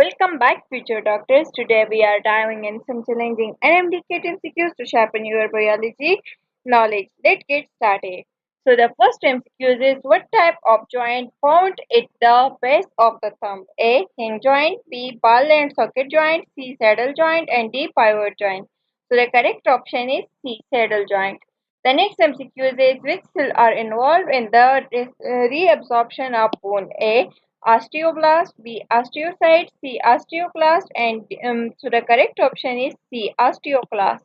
Welcome back, future doctors. Today we are diving in some challenging MDAct MCQs to sharpen your biology knowledge. Let's get started. So the first MCQ is what type of joint found at the base of the thumb? A. Hinge joint, B. Ball and socket joint, C. Saddle joint, and D. Pivot joint. So the correct option is C. Saddle joint. The next MCQ is which cells are involved in the reabsorption of bone? A. Osteoblast, B. Osteocyte, C. Osteoclast, and so the correct option is C. Osteoclast.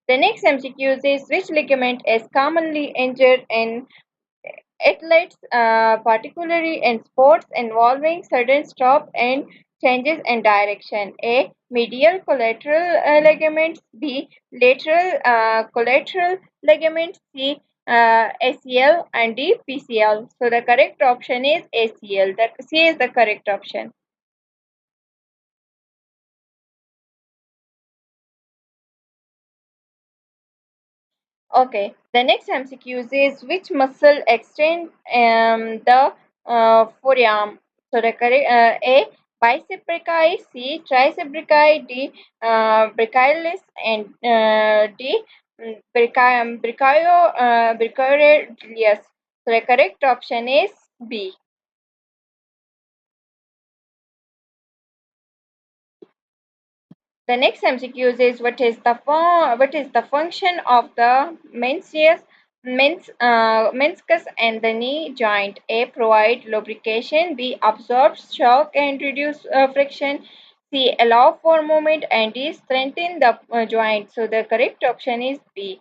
The next MCQ is which ligament is commonly injured in athletes, particularly in sports involving sudden stop and changes in direction? A. Medial collateral ligaments, B. Lateral collateral ligaments, C. ACL, and D. PCL. So the correct option is ACL. The C is the correct option. Okay, the next MCQ is which muscle extend the forearm? So the correct A. Bicep brachii, C. Tricep brachii, D. Brachialis, and D. Brachioradius. So the correct option is B. The next MCQ is what is the function of the meniscus and the knee joint? A. Provide lubrication. B. Absorb shock and reduce friction. C. Allow for movement, and D. Strengthen the joint. So the correct option is B.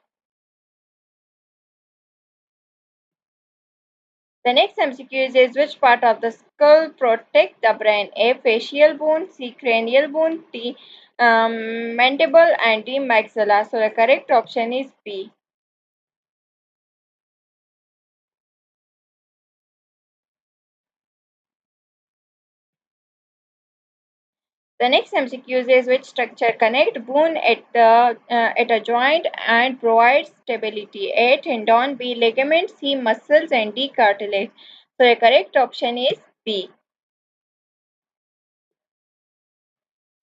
The next MCQ is which part of the skull protect the brain? A. Facial bone, C. Cranial bone, D. Mandible, and D. Maxilla. So the correct option is B. The next MCQ is which structure connect bone at a joint and provides stability? A. Tendon, B. Ligament, C. Muscles, and D. Cartilage. So the correct option is B.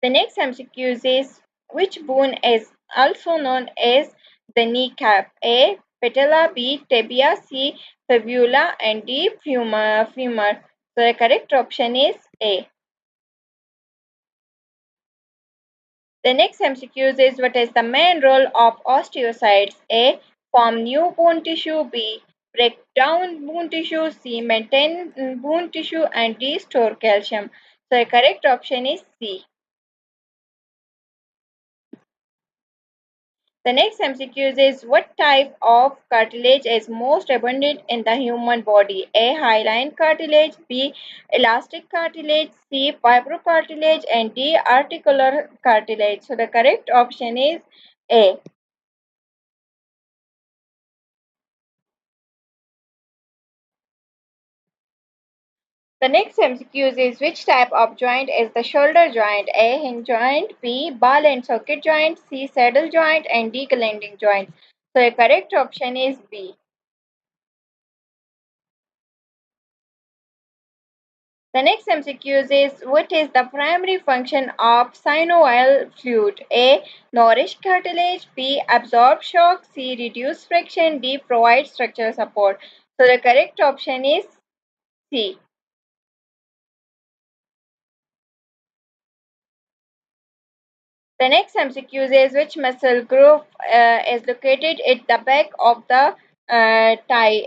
The next MCQ is which bone is also known as the kneecap? A. Patella, B. Tibia, C. Fibula, and D. Femur. So the correct option is A. The next MCQ is what is the main role of osteocytes? A. Form new bone tissue, B. Break down bone tissue, C. Maintain bone tissue, and D. Store calcium. So the correct option is C. The next MCQ is what type of cartilage is most abundant in the human body? A. Hyaline cartilage, B. Elastic cartilage, C. Fibrocartilage, and D. Articular cartilage. So the correct option is A. The next MCQ is which type of joint is the shoulder joint? A. Hinge joint, B. Ball and socket joint, C. Saddle joint, and D. Landing joint. So the correct option is B. The next MCQ is what is the primary function of synovial fluid? A. Nourish cartilage, B. Absorb shock, C. Reduce friction, D. Provide structural support. So the correct option is C. The next MCQ is which muscle group is located at the back of the thigh?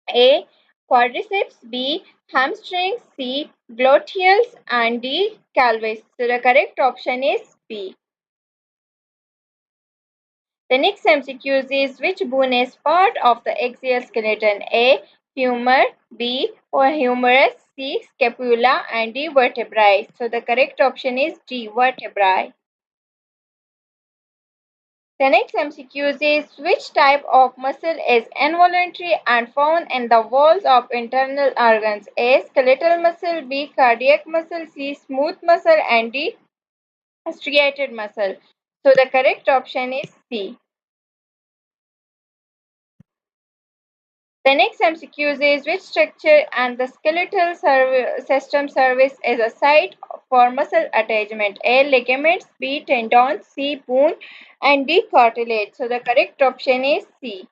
A. Quadriceps, B. Hamstrings, C. Gluteals, and D. Pelvis. So the correct option is B. The next MCQ is which bone is part of the axial skeleton? A. Femur, B. Or humerus, C. Scapula, and D. Vertebrae. So the correct option is D. Vertebrae. The next MCQ is which type of muscle is involuntary and found in the walls of internal organs? A. Skeletal muscle, B. Cardiac muscle, C. Smooth muscle, and D. Striated muscle. So the correct option is C. The next MCQs is which structure and the skeletal system service as a site for muscle attachment? A. Ligaments, B. Tendons, C. Bone, and D. Cartilage. So the correct option is C.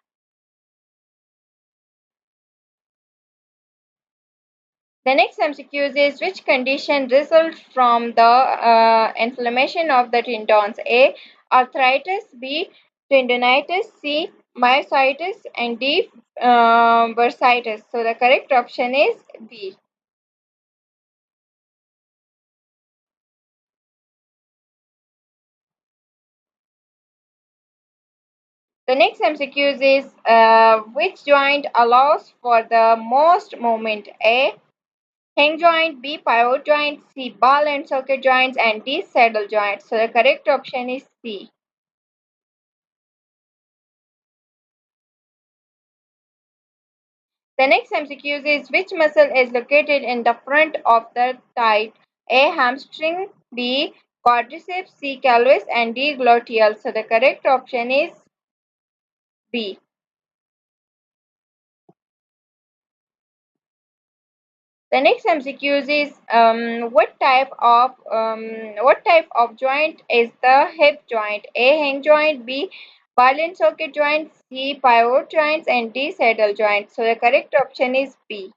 The next MCQs is which condition results from the inflammation of the tendons? A. Arthritis, B. Tendonitis, C. Myositis, and D. Bursitis. So the correct option is B. The next MCQs is which joint allows for the most movement? A. Hinge joint, B. Pivot joint, C. Ball and socket joints, and D. Saddle joint. So the correct option is C. The next MCQs is which muscle is located in the front of the thigh? A. Hamstring, B. Quadriceps, C. Pelvis, and D. Gluteal. So the correct option is B. The next MCQs is what type of joint is the hip joint? A. Hinge joint, B. Ball and socket joint, C. Pivot joints, and D. Saddle joint. So the correct option is B.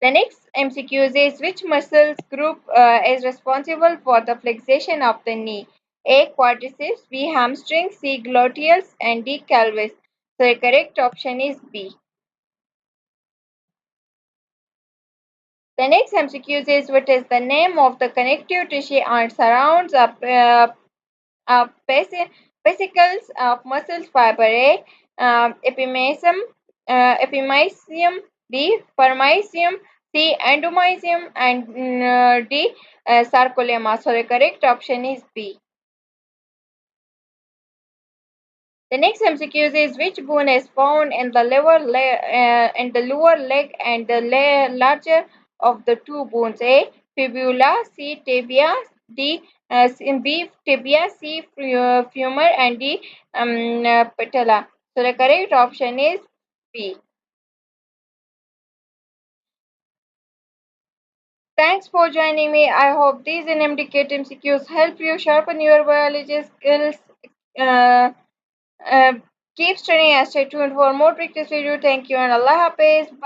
The next MCQs is which muscles group is responsible for the flexation of the knee? A. Quadriceps, B. Hamstring, C. Gluteals, and D. Pelvis. So the correct option is B. The next MCQ is what is the name of the connective tissue and surrounds vesicles of muscle fiber? A. Epimysium, epimysium, B. Paramysium, C. Endomysium, and D. Sarcolemma. So the correct option is B. The next MCQ is which bone is found in the lower leg and the larger of the two bones? A. Fibula, C. Tibia, D. B. Tibia, C. Femur, and D. Patella. So the correct option is B. Thanks for joining me. I hope these NMDK MCQs help you sharpen your biology skills. Uh, uh, Keep studying and stay tuned for more practice video. Thank you and Allah Hafiz. Bye.